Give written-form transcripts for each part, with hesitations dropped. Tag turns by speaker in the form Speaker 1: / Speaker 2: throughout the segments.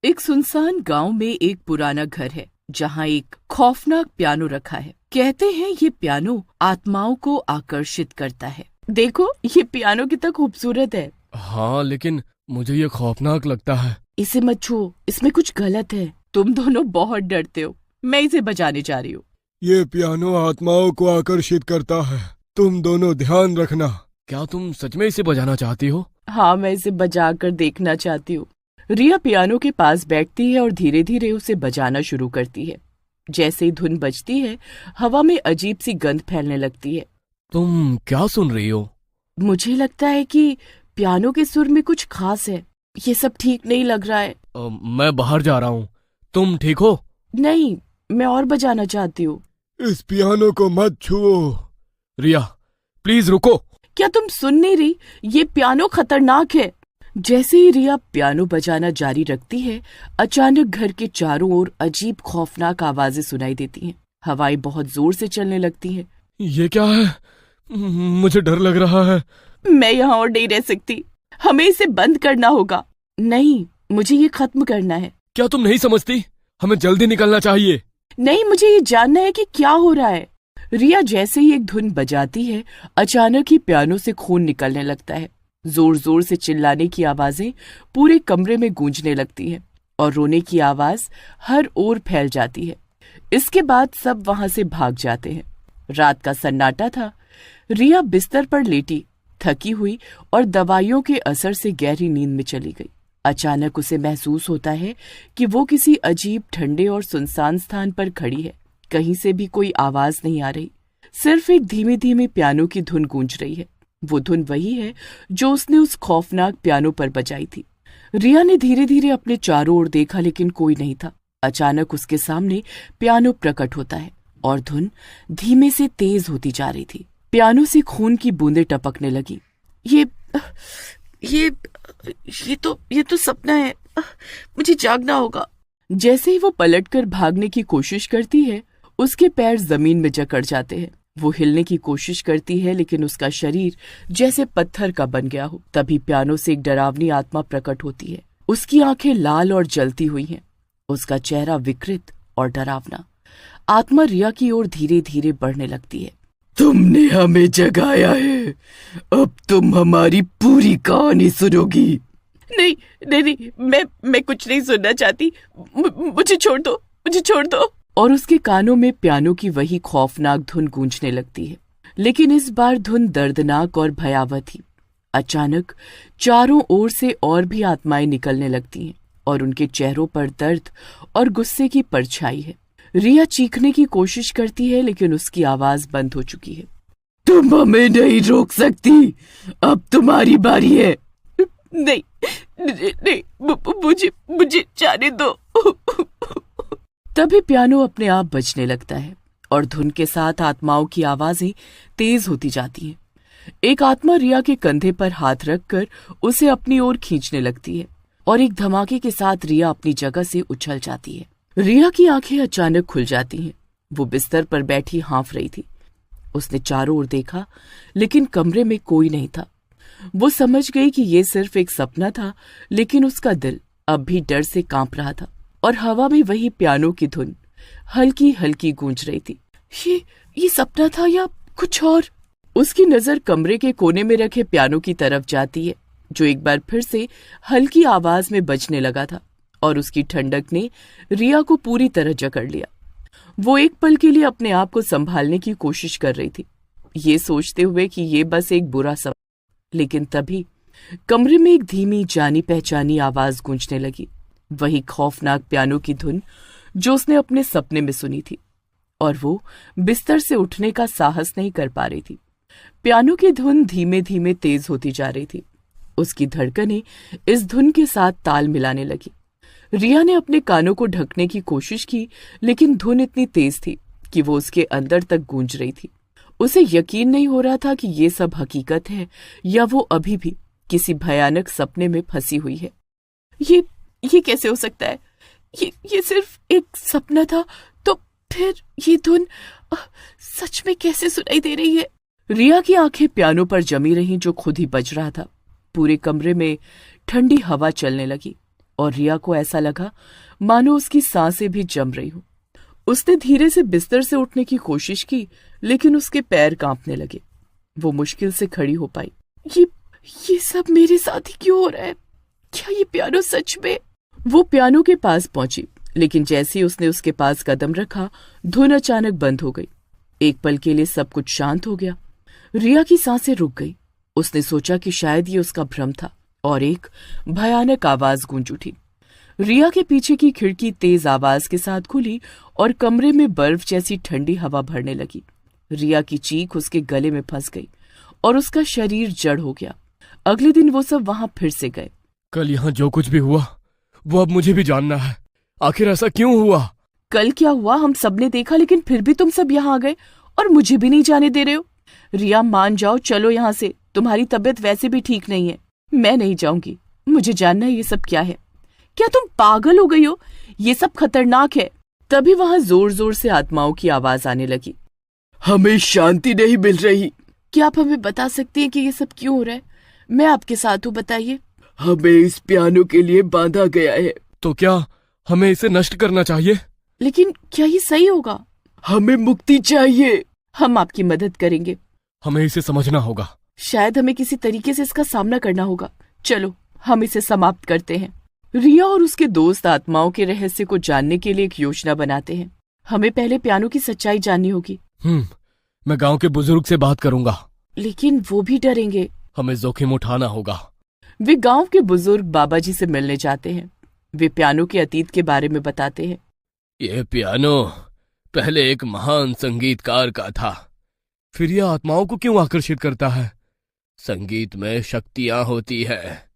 Speaker 1: एक सुनसान गांव में एक पुराना घर है जहां एक खौफनाक पियानो रखा है। कहते हैं ये पियानो आत्माओं को आकर्षित करता है। देखो ये पियानो कितना खूबसूरत है।
Speaker 2: हाँ, लेकिन मुझे ये खौफनाक लगता है।
Speaker 1: इसे मत छुओ, इसमें कुछ गलत है। तुम दोनों बहुत डरते हो। मैं इसे बजाने जा रही हूँ।
Speaker 3: ये पियानो आत्माओं को आकर्षित करता है, तुम दोनों ध्यान रखना।
Speaker 2: क्या तुम सच में इसे बजाना चाहती हो?
Speaker 1: हाँ, मैं इसे बजा कर देखना चाहती हूँ। रिया पियानो के पास बैठती है और धीरे धीरे उसे बजाना शुरू करती है। जैसे ही धुन बजती है, हवा में अजीब सी गंध फैलने लगती है।
Speaker 2: तुम क्या सुन रही हो?
Speaker 1: मुझे लगता है कि पियानो के सुर में कुछ खास है। ये सब ठीक नहीं लग रहा है।
Speaker 2: मैं बाहर जा रहा हूँ। तुम ठीक हो?
Speaker 1: नहीं, मैं और बजाना चाहती हूँ।
Speaker 3: इस पियानो को मत छुओ।
Speaker 2: रिया, प्लीज रुको।
Speaker 1: क्या तुम सुन नहीं रही? ये पियानो खतरनाक है। जैसे ही रिया पियानो बजाना जारी रखती है, अचानक घर के चारों ओर अजीब खौफनाक आवाजें सुनाई देती हैं। हवाएं बहुत जोर से चलने लगती हैं।
Speaker 2: ये क्या है? मुझे डर लग रहा है।
Speaker 1: मैं यहाँ और नहीं रह सकती। हमें इसे बंद करना होगा। नहीं, मुझे ये खत्म करना है।
Speaker 2: क्या तुम नहीं समझती? हमें जल्दी निकलना चाहिए।
Speaker 1: नहीं, मुझे ये जानना है कि क्या हो रहा है। रिया जैसे ही एक धुन बजाती है, अचानक ही पियानो से खून निकलने लगता है। जोर जोर से चिल्लाने की आवाजें पूरे कमरे में गूंजने लगती हैं और रोने की आवाज हर ओर फैल जाती है। इसके बाद सब वहां से भाग जाते हैं। रात का सन्नाटा था। रिया बिस्तर पर लेटी, थकी हुई और दवाइयों के असर से गहरी नींद में चली गई। अचानक उसे महसूस होता है कि वो किसी अजीब ठंडे और सुनसान स्थान पर खड़ी है। कहीं से भी कोई आवाज नहीं आ रही, सिर्फ एक धीमी धीमी पियानो की धुन गूंज रही है। वो धुन वही है जो उसने उस खौफनाक पियानो पर बजाई थी। रिया ने धीरे धीरे अपने चारों ओर देखा, लेकिन कोई नहीं था। अचानक उसके सामने पियानो प्रकट होता है और धुन धीमे से तेज होती जा रही थी। पियानो से खून की बूंदें टपकने लगी। ये तो सपना है। मुझे जागना होगा। जैसे ही वो पलटकर भागने की कोशिश करती है, उसके पैर जमीन में जकड़ जाते हैं। वो हिलने की कोशिश करती है, लेकिन उसका शरीर जैसे पत्थर का बन गया हो। तभी पियानो से एक डरावनी आत्मा प्रकट होती है। उसकी आंखें लाल और जलती हुई हैं, उसका चेहरा विकृत और डरावना। आत्मा रिया की ओर धीरे धीरे बढ़ने लगती है। तुमने हमें जगाया है, अब तुम हमारी पूरी कहानी सुनोगी। नहीं नहीं नहीं, मैं कुछ नहीं सुनना चाहती। मुझे छोड़ दो, मुझे छोड़ दो। और उसके कानों में पियानो की वही खौफनाक धुन गूंजने लगती है, लेकिन इस बार धुन दर्दनाक और भयावह थी। अचानक चारों ओर से और भी आत्माएं निकलने लगती हैं और उनके चेहरों पर दर्द और गुस्से की परछाई है। रिया चीखने की कोशिश करती है, लेकिन उसकी आवाज बंद हो चुकी है। तुम हमें नहीं रोक सकती, अब तुम्हारी बारी है। नहीं नहीं, नहीं, मुझे जाने दो। तभी पियानो अपने आप बजने लगता है और धुन के साथ आत्माओं की आवाजें तेज होती जाती हैं। एक आत्मा रिया के कंधे पर हाथ रखकर उसे अपनी ओर खींचने लगती है और एक धमाके के साथ रिया अपनी जगह से उछल जाती है। रिया की आंखें अचानक खुल जाती हैं। वो बिस्तर पर बैठी हाँफ रही थी। उसने चारों ओर देखा, लेकिन कमरे में कोई नहीं था। वो समझ गई कि ये सिर्फ एक सपना था, लेकिन उसका दिल अब भी डर से कांप रहा था और हवा में वही पियानो की धुन हल्की हल्की गूंज रही थी। ये सपना था या कुछ और? उसकी नजर कमरे के कोने में रखे पियानो की तरफ जाती है, जो एक बार फिर से हल्की आवाज में बजने लगा था और उसकी ठंडक ने रिया को पूरी तरह जकड़ लिया। वो एक पल के लिए अपने आप को संभालने की कोशिश कर रही थी, ये सोचते हुए कि ये बस एक बुरा सपना। लेकिन तभी कमरे में एक धीमी जानी पहचानी आवाज गूंजने लगी, वही खौफनाक पियानो की धुन जो उसने अपने सपने में सुनी थी, और वो बिस्तर से उठने का साहस नहीं कर पा रही थी। पियानो की धुन धीमे धीमे तेज होती जा रही थी। उसकी धड़कनें इस धुन के साथ ताल मिलाने लगी। रिया ने अपने कानों को ढकने की कोशिश की, लेकिन धुन इतनी तेज थी कि वो उसके अंदर तक गूंज रही थी। उसे यकीन नहीं हो रहा था कि ये सब हकीकत है या वो अभी भी किसी भयानक सपने में फंसी हुई है। ये कैसे हो सकता है? ये सिर्फ एक सपना था, तो फिर ये धुन सच में कैसे सुनाई दे रही है? रिया की आंखें पियानो पर जमी रहीं, जो खुद ही बज रहा था। पूरे कमरे में ठंडी हवा चलने लगी और रिया को ऐसा लगा मानो उसकी सांसें भी जम रही हो। उसने धीरे से बिस्तर से उठने की कोशिश की, लेकिन उसके पैर कांपने लगे। वो मुश्किल से खड़ी हो पाई। ये सब मेरे साथ ही क्यों हो रहा है? क्या ये पियानो सच में? वो पियानो के पास पहुंची, लेकिन जैसे ही उसने उसके पास कदम रखा, धुन अचानक बंद हो गई। एक पल के लिए सब कुछ शांत हो गया। रिया की सांसें रुक गई। उसने सोचा कि शायद ये उसका भ्रम था, और एक भयानक आवाज गूंज उठी। रिया के पीछे की खिड़की तेज आवाज के साथ खुली और कमरे में बर्फ जैसी ठंडी हवा भरने लगी। रिया की चीख उसके गले में फंस गई और उसका शरीर जड़ हो गया। अगले दिन वो सब वहां फिर से गए।
Speaker 2: कल यहाँ जो कुछ भी हुआ वो अब मुझे भी जानना है। आखिर ऐसा क्यों हुआ?
Speaker 1: कल क्या हुआ हम सबने देखा, लेकिन फिर भी तुम सब यहाँ आ गए और मुझे भी नहीं जाने दे रहे हो। रिया मान जाओ, चलो यहाँ से। तुम्हारी तबीयत वैसे भी ठीक नहीं है। मैं नहीं जाऊंगी। मुझे जानना है ये सब क्या है। क्या तुम पागल हो गई हो? ये सब खतरनाक है। तभी वहां जोर जोर से आत्माओं की आवाज आने लगी।
Speaker 3: हमें शांति नहीं मिल रही।
Speaker 1: क्या आप हमें बता सकती हैं कि ये सब क्यों हो रहा है? मैं आपके साथ हूँ, बताइए।
Speaker 3: हमें इस पियानो के लिए बांधा गया है।
Speaker 2: तो क्या हमें इसे नष्ट करना चाहिए?
Speaker 1: लेकिन क्या ये सही होगा?
Speaker 3: हमें मुक्ति चाहिए।
Speaker 1: हम आपकी मदद करेंगे।
Speaker 2: हमें इसे समझना होगा।
Speaker 1: शायद हमें किसी तरीके से इसका सामना करना होगा। चलो हम इसे समाप्त करते हैं। रिया और उसके दोस्त आत्माओं के रहस्य को जानने के लिए एक योजना बनाते हैं। हमें पहले पियानो की सच्चाई जाननी होगी।
Speaker 2: मैं गांव के बुजुर्ग से बात करूंगा।
Speaker 1: लेकिन वो भी डरेंगे।
Speaker 2: हमें जोखिम उठाना होगा।
Speaker 1: वे गांव के बुजुर्ग बाबा जी से मिलने जाते हैं। वे पियानो के अतीत के बारे में बताते हैं।
Speaker 2: यह पियानो पहले एक महान संगीतकार का था। फिर यह आत्माओं को क्यों आकर्षित करता है? संगीत में शक्तियां होती है।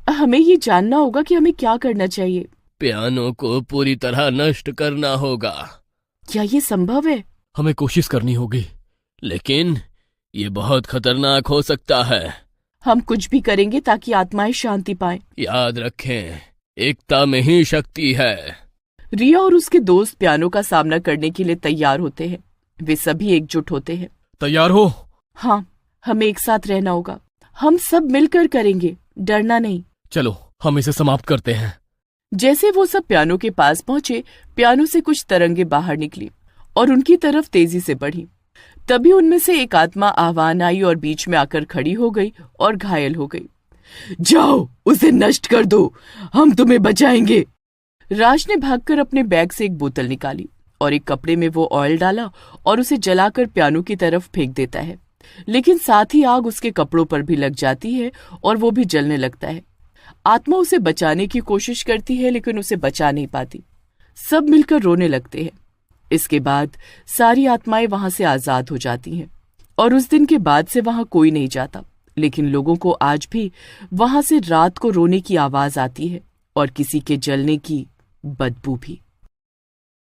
Speaker 1: हमें ये जानना होगा कि हमें क्या करना चाहिए।
Speaker 2: पियानो को पूरी तरह नष्ट करना होगा।
Speaker 1: क्या ये संभव है?
Speaker 2: हमें कोशिश करनी होगी, लेकिन ये बहुत खतरनाक हो सकता है।
Speaker 1: हम कुछ भी करेंगे ताकि आत्माएं शांति पाएं।
Speaker 2: याद रखें, एकता में ही शक्ति है।
Speaker 1: रिया और उसके दोस्त पियानो का सामना करने के लिए तैयार होते हैं। वे सभी एकजुट होते हैं।
Speaker 2: तैयार हो?
Speaker 1: हाँ, हमें एक साथ रहना होगा। हम सब मिलकर करेंगे, डरना नहीं।
Speaker 2: चलो हम इसे समाप्त करते हैं।
Speaker 1: जैसे वो सब पियानो के पास पहुंचे, पियानो से कुछ तरंगे बाहर निकली और उनकी तरफ तेजी से बढ़ी। तभी उनमें से एक आत्मा आह्वान आई और बीच में आकर खड़ी हो गई और घायल हो गई।
Speaker 3: जाओ, उसे नष्ट कर दो, हम तुम्हें बचाएंगे।
Speaker 1: राज ने भागकर अपने बैग से एक बोतल निकाली और एक कपड़े में वो ऑयल डाला और उसे जलाकर पियानो की तरफ फेंक देता है। लेकिन साथ ही आग उसके कपड़ों पर भी लग जाती है और वो भी जलने लगता है। आत्मा उसे बचाने की कोशिश करती है, लेकिन उसे बचा नहीं पाती। सब मिलकर रोने लगते हैं। इसके बाद सारी आत्माएं वहां से आजाद हो जाती हैं और उस दिन के बाद से वहां कोई नहीं जाता। लेकिन लोगों को आज भी वहां से रात को रोने की आवाज आती है और किसी के जलने की बदबू भी।